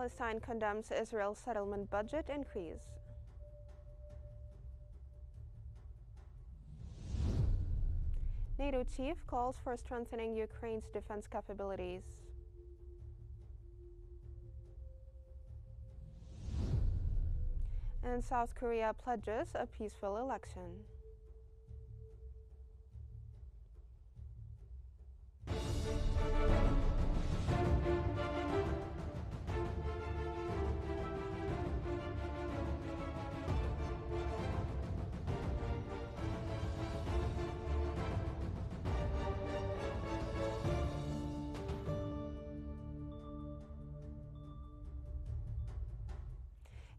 Palestine condemns Israel's settlement budget increase. NATO chief calls for strengthening Ukraine's defense capabilities. And South Korea pledges a peaceful election.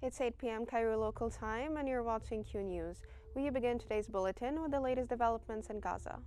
It's 8 p.m. Cairo local time, and you're watching Qnews. We begin today's bulletin with the latest developments in Gaza.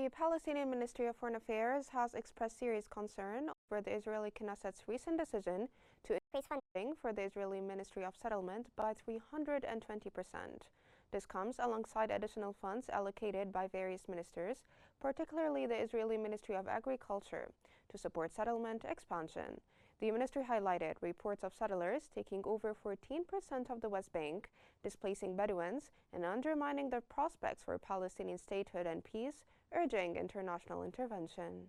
The Palestinian Ministry of Foreign Affairs has expressed serious concern over the Israeli Knesset's recent decision to increase funding for the Israeli Ministry of Settlement by 320%. This comes alongside additional funds allocated by various ministers, particularly the Israeli Ministry of Agriculture, to support settlement expansion. The ministry highlighted reports of settlers taking over 14% of the West Bank, displacing Bedouins, and undermining the prospects for Palestinian statehood and peace, urging international intervention.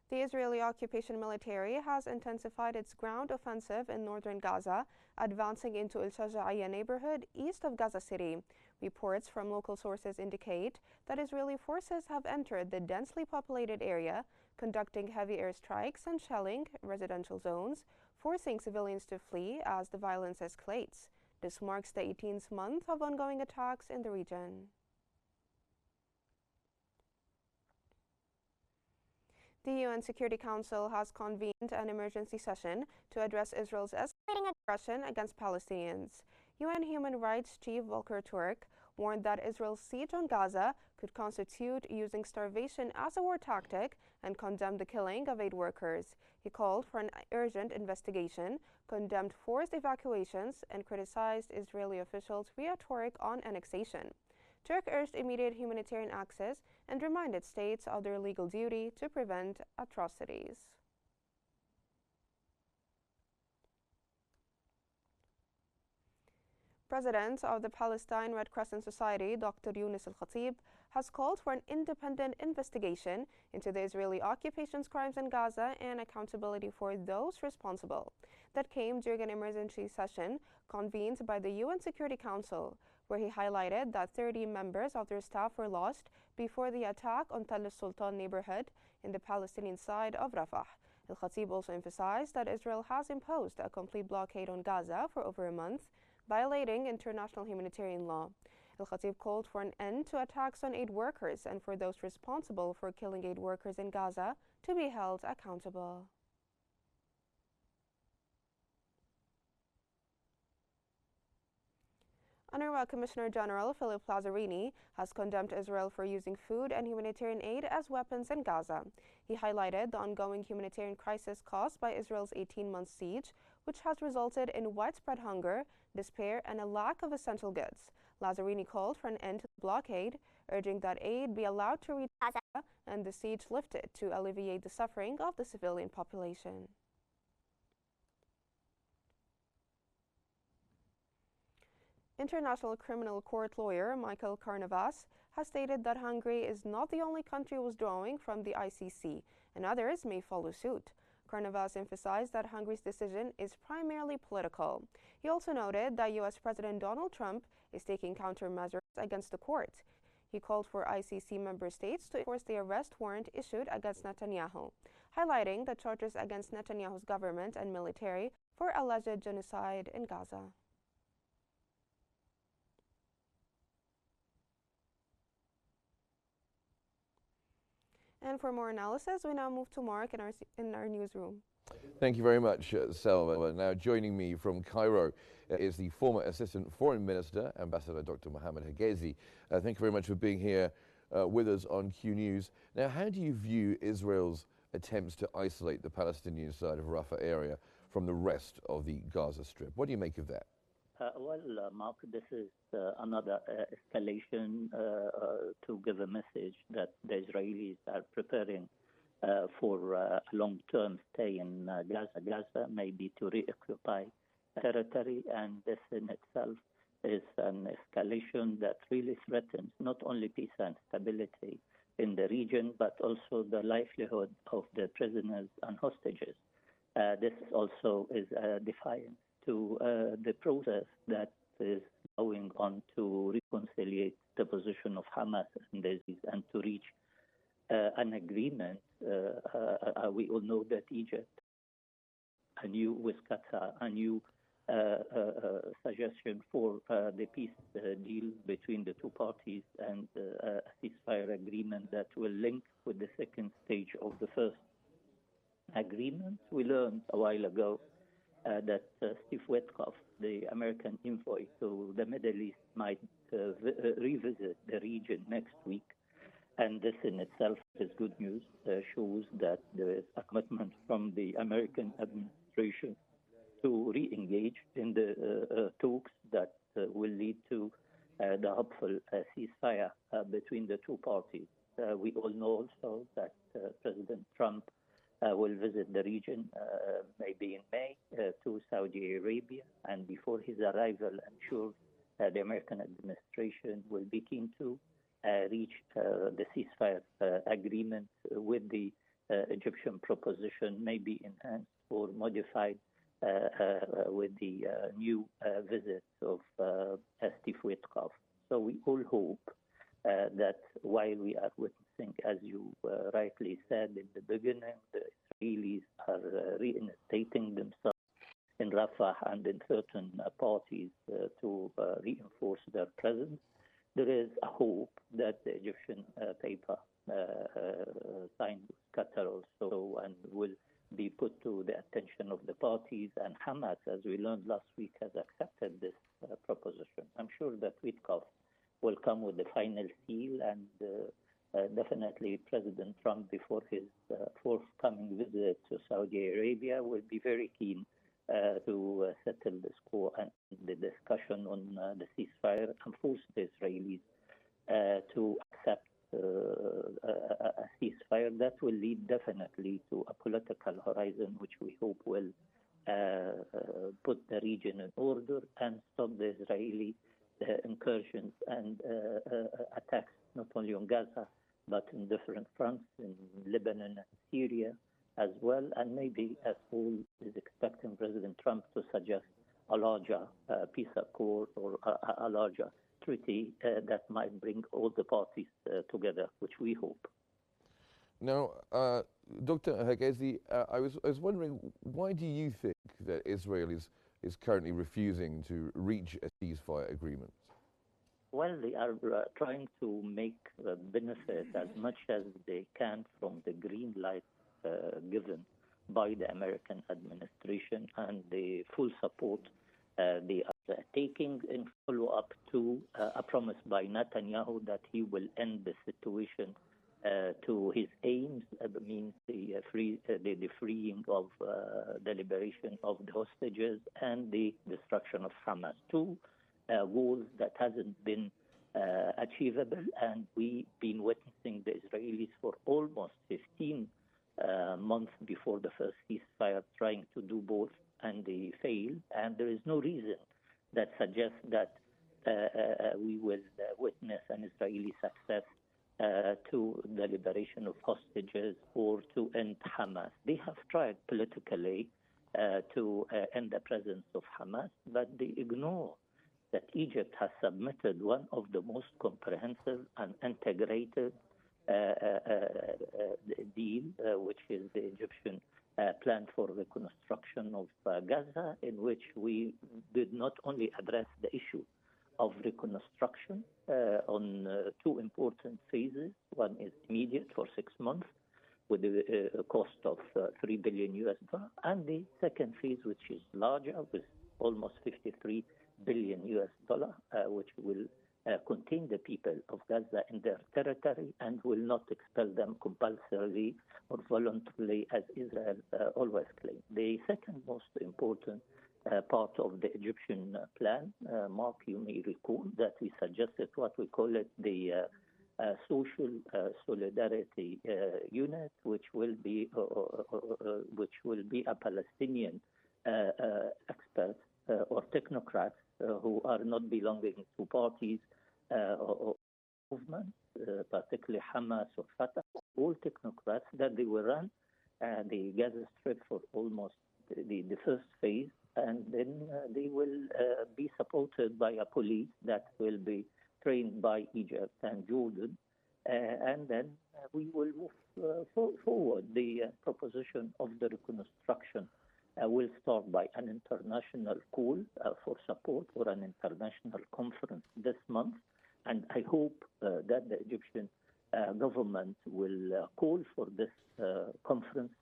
The Israeli occupation military has intensified its ground offensive in northern Gaza, advancing into El Shaja'iyya neighborhood east of Gaza City. Reports from local sources indicate that Israeli forces have entered the densely populated area, conducting heavy airstrikes and shelling residential zones, forcing civilians to flee as the violence escalates. This marks the 18th month of ongoing attacks in the region. The UN Security Council has convened an emergency session to address Israel's escalating aggression against Palestinians. UN Human Rights Chief Volker Turk warned that Israel's siege on Gaza could constitute using starvation as a war tactic and condemned the killing of aid workers. He called for an urgent investigation, condemned forced evacuations, and criticized Israeli officials' rhetoric on annexation. Turk urged immediate humanitarian access and reminded states of their legal duty to prevent atrocities. President of the Palestine Red Crescent Society, Dr. Yoon al-Khatib, has called for an independent investigation into the Israeli occupation's crimes in Gaza and accountability for those responsible. That came during an emergency session convened by the UN Security Council, where he highlighted that 30 members of their staff were lost before the attack on Tal al-Sultan neighborhood in the Palestinian side of Rafah. Al-Khatib also emphasized that Israel has imposed a complete blockade on Gaza for over a month, violating international humanitarian law. Al-Khatib called for an end to attacks on aid workers and for those responsible for killing aid workers in Gaza to be held accountable. UNRWA Commissioner General Philip Lazzarini has condemned Israel for using food and humanitarian aid as weapons in Gaza. He highlighted the ongoing humanitarian crisis caused by Israel's 18-month siege, which has resulted in widespread hunger, despair, and a lack of essential goods. Lazzarini called for an end to the blockade, urging that aid be allowed to reach Gaza and the siege lifted to alleviate the suffering of the civilian population. International Criminal Court lawyer Michael Carnavas has stated that Hungary is not the only country withdrawing from the ICC, and others may follow suit. Carnavas emphasized that Hungary's decision is primarily political. He also noted that U.S. President Donald Trump is taking countermeasures against the court. He called for ICC member states to enforce the arrest warrant issued against Netanyahu, highlighting the charges against Netanyahu's government and military for alleged genocide in Gaza. And for more analysis, we now move to Mark in our newsroom. Thank you very much, Selma. Now joining me from Cairo is the former Assistant Foreign Minister, Ambassador Dr. Mohammed Hagezi. Thank you very much for being here with us on Qnews. Now, how do you view Israel's attempts to isolate the Palestinian side of Rafah area from the rest of the Gaza Strip? What do you make of that? Mark, this is another escalation to give a message that the Israelis are preparing for a long-term stay in Gaza. Gaza maybe to reoccupy territory, and this in itself is an escalation that really threatens not only peace and stability in the region, but also the livelihood of the prisoners and hostages. This also is a defiance to the process that is going on to reconcile the position of Hamas and to reach an agreement. We all know that Egypt, with Qatar, a new suggestion for the peace deal between the two parties and a ceasefire agreement that will link with the second stage of the first agreement. We learned a while ago that Steve Witkoff, the American envoy to the Middle East, might revisit the region next week. And this in itself is good news, shows that there is a commitment from the American administration to re-engage in the talks that will lead to the hopeful ceasefire between the two parties. We all know also that President Trump will visit the region maybe in May to Saudi Arabia, and before his arrival, I'm sure the American administration will be keen to reach the ceasefire agreement with the Egyptian proposition, maybe enhanced or modified with the new visit of Steve Witkoff. So we all hope that while we are witnessing, as you rightly said in the beginning, the Israelis are reinstating themselves in Rafah and in certain parties to reinforce their presence, there is a hope that the Egyptian paper signed with Qatar also and will be put to the attention of the parties. And Hamas, as we learned last week, has accepted this proposition. I'm sure that Witkoff will come with the final seal, and definitely President Trump, before his forthcoming visit to Saudi Arabia, will be very keen to settle the score and the discussion on the ceasefire and force the Israelis to accept a ceasefire that will lead definitely to a political horizon, which we hope will put the region in order and stop the Israeli incursions and attacks not only on Gaza, but in different fronts in Lebanon and Syria as well. And maybe, as Paul is expecting President Trump to suggest a larger peace accord or a larger treaty that might bring all the parties together, which we hope. Now, Dr. Hagezi, I was wondering, why do you think that Israel is currently refusing to reach a ceasefire agreement? Well, they are trying to make benefit as much as they can from the green light given by the American administration and the full support they are taking in follow-up to a promise by Netanyahu that he will end the situation to his aims, means the freeing of the liberation of the hostages and the destruction of Hamas. Two goals that hasn't been achievable, and we've been witnessing the Israelis for almost 15 months before the first ceasefire trying to do both, and they failed. And there is no reason that suggests that we will witness an Israeli success to the liberation of hostages or to end Hamas. They have tried politically to end the presence of Hamas, but they ignore that Egypt has submitted one of the most comprehensive and integrated deal, which is the Egyptian plan for reconstruction of Gaza, in which we did not only address the issue of reconstruction on two important phases. One is immediate for 6 months with a cost of $3 billion US, and the second phase, which is larger, with almost $53 billion US, which will contain the people of Gaza in their territory and will not expel them compulsorily or voluntarily, as Israel always claimed. The second most important part of the Egyptian plan, Mark, you may recall that we suggested what we call it the social solidarity unit, which will be a Palestinian experts or technocrats who are not belonging to parties or movements, particularly Hamas or Fatah, all technocrats, that they will run the Gaza Strip for almost the first phase, and then they will be supported by a police that will be trained by Egypt and Jordan, and then we will move forward. The proposition of the reconstruction will start by an international call for support or an international conference this month, and I hope that the Egyptian government will call for this conference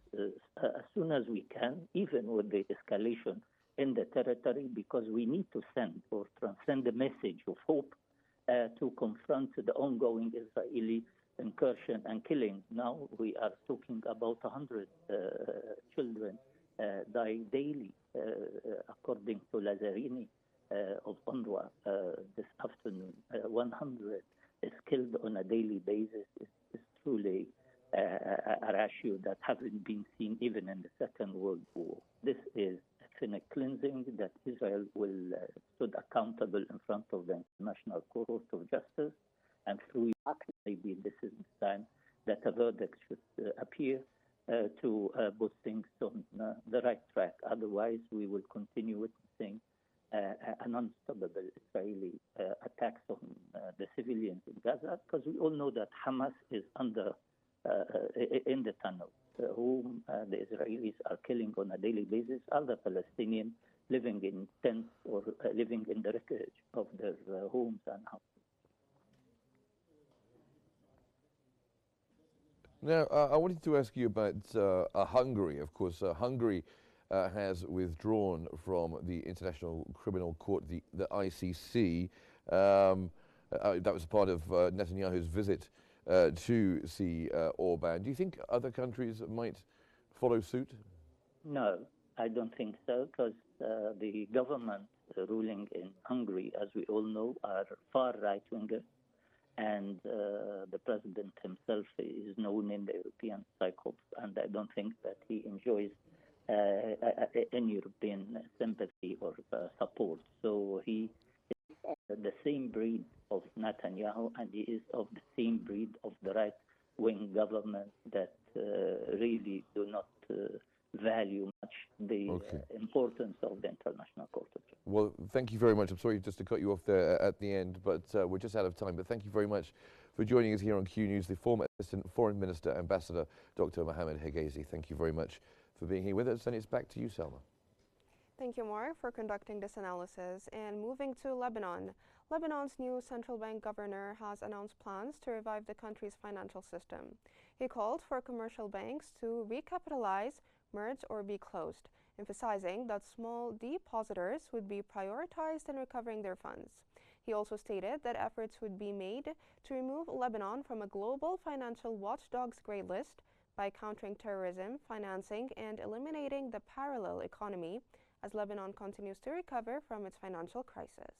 as soon as we can, even with the escalation in the territory, because we need to send or transcend the message of hope to confront the ongoing Israeli incursion and killing. Now we are talking about 100 children die daily, according to Lazzarini of UNRWA this afternoon. 100 is killed on a daily basis. It's truly a ratio that hasn't been seen even in the Second World War. This is ethnic cleansing that Israel will stood accountable in front of the International Court of Justice, and through maybe this is the time that a verdict should appear to put things on the right track. Otherwise, we will continue witnessing an unstoppable Israeli attacks on the civilians in Gaza, because we all know that Hamas is in the tunnel, whom the Israelis are killing on a daily basis are the Palestinians living in tents or living in the wreckage of their homes and houses. Now, I wanted to ask you about Hungary. Of course, Hungary has withdrawn from the International Criminal Court, the ICC. That was part of Netanyahu's visit to see Orban. Do you think other countries might follow suit? No, I don't think so, because the government ruling in Hungary, as we all know, are far right-wingers. And the president himself is known in the European cycles, and I don't think that he enjoys any European sympathy or support. So he is the same breed of Netanyahu, and he is of the same breed of the right-wing government that really do not value much the importance of the International Court of Justice. Well, thank you very much. I'm sorry just to cut you off there at the end, but we're just out of time. But thank you very much for joining us here on Qnews, the former Assistant Foreign Minister, Ambassador Dr. Mohammed Hegazi. Thank you very much for being here with us, and it's back to you, Selma. Thank you, Mark, for conducting this analysis. And moving to Lebanon, Lebanon's new central bank governor has announced plans to revive the country's financial system. He called for commercial banks to recapitalize, merge, or be closed, emphasizing that small depositors would be prioritized in recovering their funds. He also stated that efforts would be made to remove Lebanon from a global financial watchdog's gray list by countering terrorism, financing, and eliminating the parallel economy as Lebanon continues to recover from its financial crisis.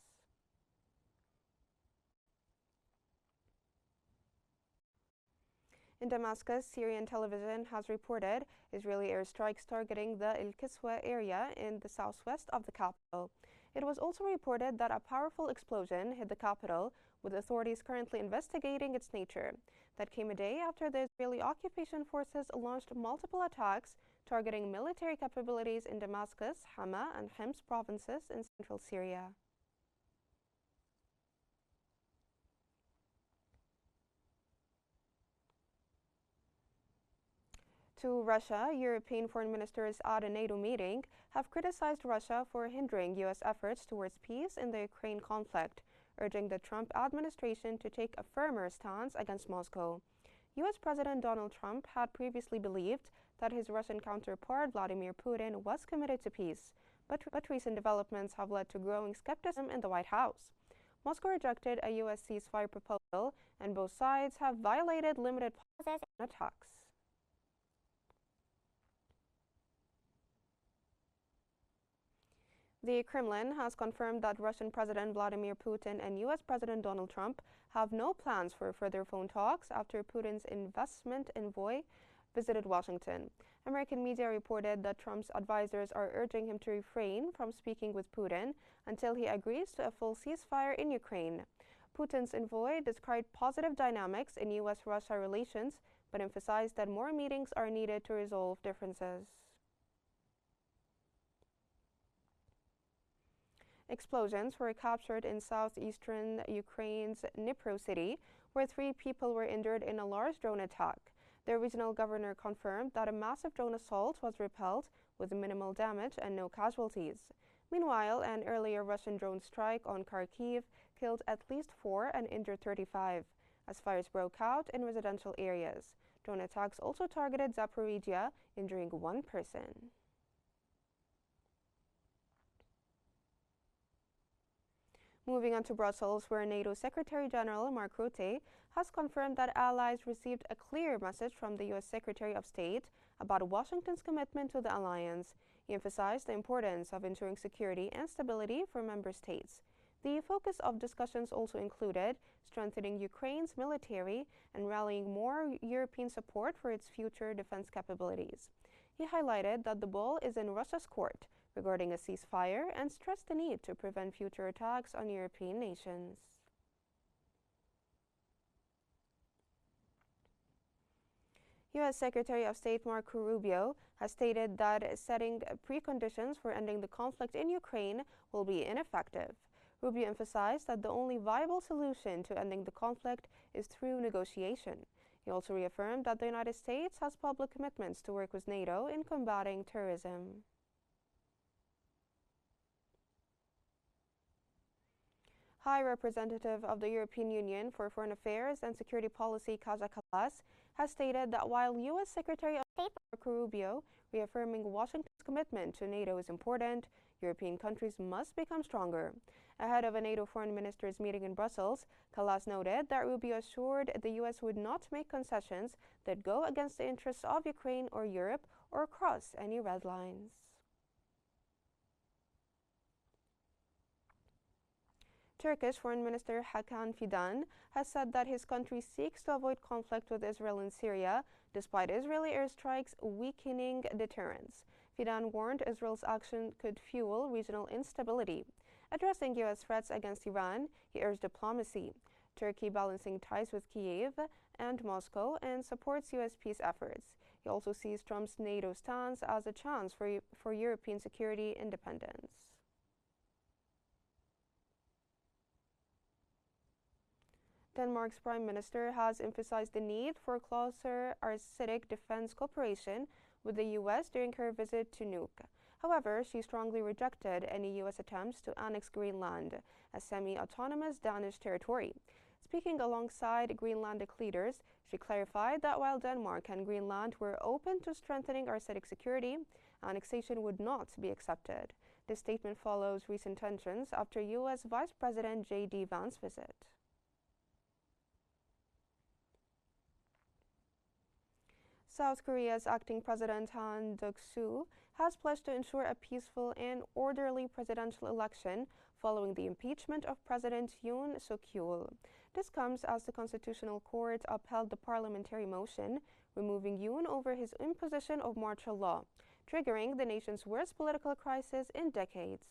In Damascus, Syrian television has reported Israeli airstrikes targeting the El Kiswa area in the southwest of the capital. It was also reported that a powerful explosion hit the capital, with authorities currently investigating its nature. That came a day after the Israeli occupation forces launched multiple attacks targeting military capabilities in Damascus, Hama, and Hims provinces in central Syria. To Russia, European foreign ministers at a NATO meeting have criticized Russia for hindering U.S. efforts towards peace in the Ukraine conflict, urging the Trump administration to take a firmer stance against Moscow. U.S. President Donald Trump had previously believed that his Russian counterpart Vladimir Putin was committed to peace, but recent developments have led to growing skepticism in the White House. Moscow rejected a U.S. ceasefire proposal, and both sides have violated limited pauses and attacks. The Kremlin has confirmed that Russian President Vladimir Putin and U.S. President Donald Trump have no plans for further phone talks after Putin's investment envoy visited Washington. American media reported that Trump's advisors are urging him to refrain from speaking with Putin until he agrees to a full ceasefire in Ukraine. Putin's envoy described positive dynamics in U.S.-Russia relations, but emphasized that more meetings are needed to resolve differences. Explosions were captured in southeastern Ukraine's Dnipro city, where 3 people were injured in a large drone attack. The regional governor confirmed that a massive drone assault was repelled with minimal damage and no casualties. Meanwhile, an earlier Russian drone strike on Kharkiv killed at least 4 and injured 35, as fires broke out in residential areas. Drone attacks also targeted Zaporizhia, injuring 1 person. Moving on to Brussels, where NATO Secretary-General Mark Rutte has confirmed that allies received a clear message from the U.S. Secretary of State about Washington's commitment to the alliance. He emphasized the importance of ensuring security and stability for member states. The focus of discussions also included strengthening Ukraine's military and rallying more European support for its future defense capabilities. He highlighted that the ball is in Russia's court regarding a ceasefire and stressed the need to prevent future attacks on European nations. U.S. Secretary of State Marco Rubio has stated that setting preconditions for ending the conflict in Ukraine will be ineffective. Rubio emphasized that the only viable solution to ending the conflict is through negotiation. He also reaffirmed that the United States has public commitments to work with NATO in combating terrorism. High Representative of the European Union for Foreign Affairs and Security Policy Kaja Kallas has stated that while U.S. Secretary of State Marco Rubio reaffirming Washington's commitment to NATO is important, European countries must become stronger. Ahead of a NATO foreign ministers meeting in Brussels, Kallas noted that Rubio assured the U.S. would not make concessions that go against the interests of Ukraine or Europe or cross any red lines. Turkish Foreign Minister Hakan Fidan has said that his country seeks to avoid conflict with Israel in Syria, despite Israeli airstrikes weakening deterrence. Fidan warned Israel's action could fuel regional instability. Addressing U.S. threats against Iran, he urged diplomacy. Turkey balancing ties with Kiev and Moscow and supports U.S. peace efforts. He also sees Trump's NATO stance as a chance for European security independence. Denmark's Prime Minister has emphasized the need for closer Arctic defense cooperation with the U.S. during her visit to Nuuk. However, she strongly rejected any U.S. attempts to annex Greenland, a semi-autonomous Danish territory. Speaking alongside Greenlandic leaders, she clarified that while Denmark and Greenland were open to strengthening Arctic security, annexation would not be accepted. This statement follows recent tensions after U.S. Vice President J.D. Vance's visit. South Korea's acting president Han Duck-soo has pledged to ensure a peaceful and orderly presidential election following the impeachment of President Yoon Suk-yeol. This comes as the Constitutional Court upheld the parliamentary motion removing Yoon over his imposition of martial law, triggering the nation's worst political crisis in decades.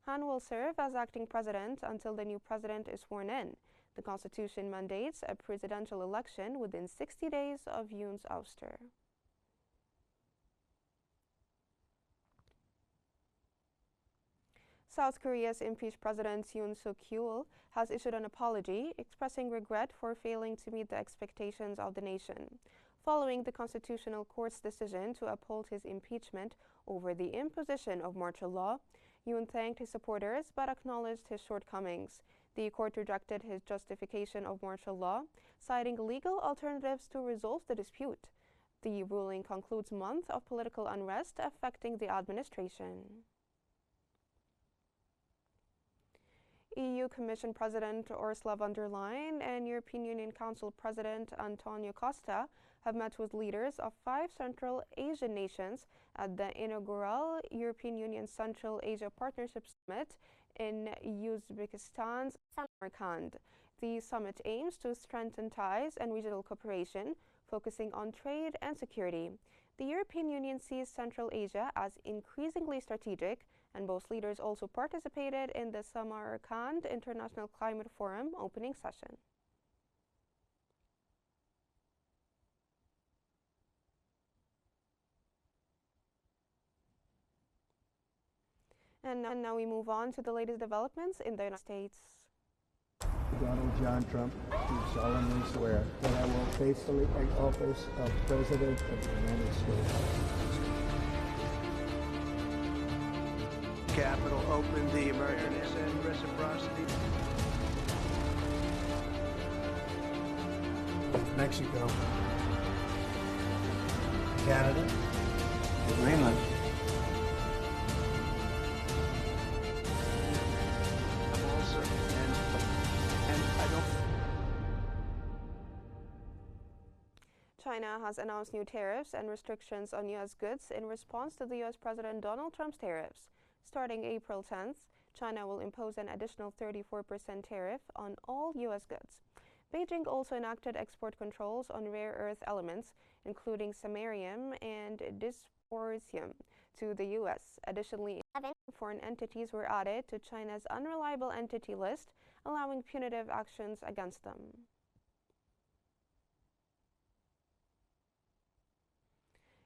Han will serve as acting president until the new president is sworn in. The Constitution mandates a presidential election within 60 days of Yoon's ouster. South Korea's impeached President Yoon Suk-yeol has issued an apology, expressing regret for failing to meet the expectations of the nation. following the Constitutional Court's decision to uphold his impeachment over the imposition of martial law. Yoon thanked his supporters but acknowledged his shortcomings. The court rejected his justification of martial law, citing legal alternatives to resolve the dispute. The ruling concludes months of political unrest affecting the administration. EU Commission President Ursula von der Leyen and European Union Council President Antonio Costa have met with leaders of 5 Central Asian nations at the inaugural European Union Central Asia Partnership Summit in Uzbekistan's Samarkand. The summit aims to strengthen ties and regional cooperation, focusing on trade and security. The European Union sees Central Asia as increasingly strategic, and both leaders also participated in the Samarkand International Climate Forum opening session. And now we move on to the latest developments in the United States. Donald John Trump, do solemnly swear that I will faithfully take office of President of the United States. Capitol open, the emergence and reciprocity. Mexico, Canada, Greenland. China has announced new tariffs and restrictions on U.S. goods in response to the U.S. President Donald Trump's tariffs. Starting April 10th, China will impose an additional 34% tariff on all U.S. goods. Beijing also enacted export controls on rare earth elements, including samarium and dysprosium, to the U.S. Additionally, 11 foreign entities were added to China's unreliable entity list, allowing punitive actions against them.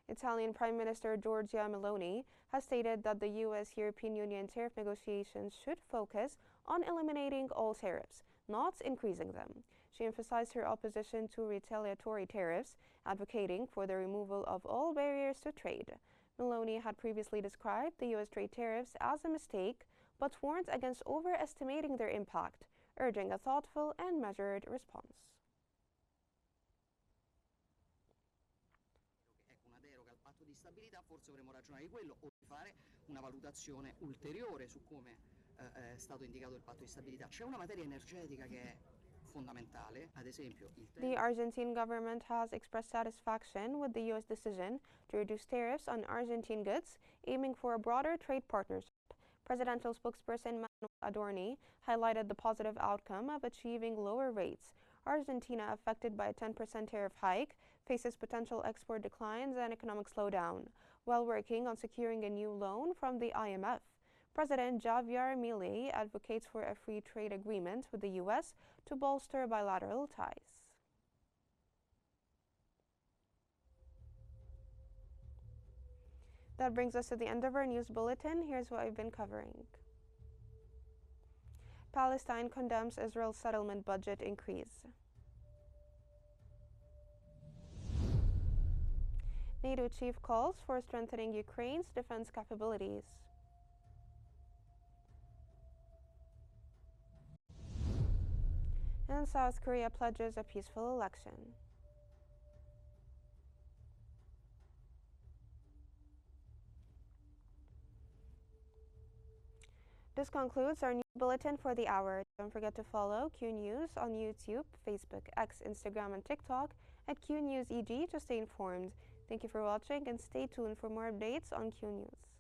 Italian Prime Minister Giorgia Meloni has stated that the U.S.-European Union tariff negotiations should focus on eliminating all tariffs, not increasing them. She emphasized her opposition to retaliatory tariffs, advocating for the removal of all barriers to trade. Meloni had previously described the U.S. trade tariffs as a mistake, but warned against overestimating their impact, urging a thoughtful and measured response. Di stabilità, forse dovremmo ragionare di quello o di fare una valutazione ulteriore su come è stato indicato il patto di stabilità. C'è una materia energetica che è fondamentale, ad esempio The Argentine government has expressed satisfaction with the U.S. decision to reduce tariffs on Argentine goods, aiming for a broader trade partnership. Presidential spokesperson Manuel Adorni highlighted the positive outcome of achieving lower rates. Argentina, affected by a 10% tariff hike, faces potential export declines and economic slowdown, while working on securing a new loan from the IMF. President Javier Milei advocates for a free trade agreement with the U.S. to bolster bilateral ties. That brings us to the end of our news bulletin. Here's what I've been covering. Palestine condemns Israel's settlement budget increase. NATO chief calls for strengthening Ukraine's defense capabilities. And South Korea pledges a peaceful election. This concludes our news bulletin for the hour. Don't forget to follow Qnews on YouTube, Facebook, X, Instagram, and TikTok at Qnews EG to stay informed. Thank you for watching and stay tuned for more updates on Qnews.